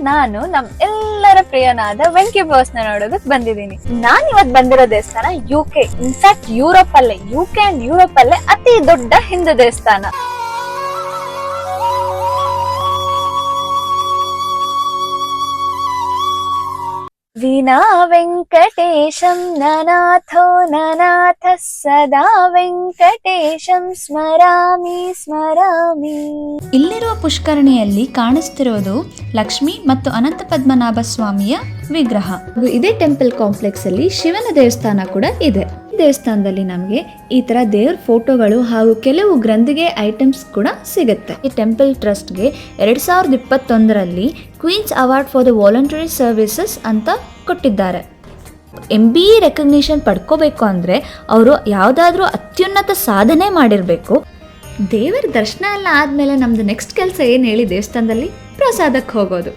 ನಾನು ನಮ್ ಎಲ್ಲರ ಪ್ರಿಯನಾದ ವೆಂಕಿ ಬಾಸ್ ನ ನೋಡೋದಕ್ ಬಂದಿದ್ದೀನಿ. ನಾನ್ ಇವತ್ ಬಂದಿರೋ ದೇವಸ್ಥಾನ UK, ಇನ್ಫ್ಯಾಕ್ಟ್ ಯುರೋಪ್ ಅಲ್ಲೇ, UK ಅಂಡ್ ಯುರೋಪ್ ಅಲ್ಲೇ ಅತಿ ದೊಡ್ಡ ಹಿಂದೂ ದೇವಸ್ಥಾನ. ವಿನಾ ವೆಂಕಟೇಶಂ ನನಾಥೋ ನನಾಥ ಸದಾ ವೆಂಕಟೇಶಂ ಸ್ಮರಾಮಿ ಸ್ಮರಾಮಿ. ಇಲ್ಲಿರುವ ಪುಷ್ಕರಣಿಯಲ್ಲಿ ಕಾಣಿಸ್ತಿರೋದು ಲಕ್ಷ್ಮಿ ಮತ್ತು ಅನಂತ ಪದ್ಮನಾಭ ಸ್ವಾಮಿಯ ವಿಗ್ರಹ. ಇದೇ ಟೆಂಪಲ್ ಕಾಂಪ್ಲೆಕ್ಸ್ ಅಲ್ಲಿ ಶಿವನ ದೇವಸ್ಥಾನ ಕೂಡ ಇದೆ. ದೇವಸ್ಥಾನದಲ್ಲಿ ನಮಗೆ ಈ ತರ ದೇವ್ರ ಫೋಟೋಗಳು ಹಾಗೂ ಕೆಲವು ಗ್ರಂಥಿಗೆ ಐಟಮ್ಸ್ ಕೂಡ ಸಿಗುತ್ತೆ. ಈ ಟೆಂಪಲ್ ಟ್ರಸ್ಟ್ಗೆ 2021ರಲ್ಲಿ Queen's award for the voluntary services ಅಂತ ಕೊಟ್ಟಿದ್ದಾರೆ. MBE ರೆಕಗ್ನಿಷನ್ ಪಡ್ಕೋಬೇಕು ಅಂದರೆ ಅವರು ಯಾವುದಾದ್ರೂ ಅತ್ಯುನ್ನತ ಸಾಧನೆ ಮಾಡಿರಬೇಕು. ದೇವರ ದರ್ಶನ ಎಲ್ಲ ಆದಮೇಲೆ ನಮ್ಮದು ನೆಕ್ಸ್ಟ್ ಕೆಲಸ ಏನು ಹೇಳಿ, ದೇವಸ್ಥಾನದಲ್ಲಿ ಪ್ರಸಾದಕ್ಕೆ ಹೋಗೋದು.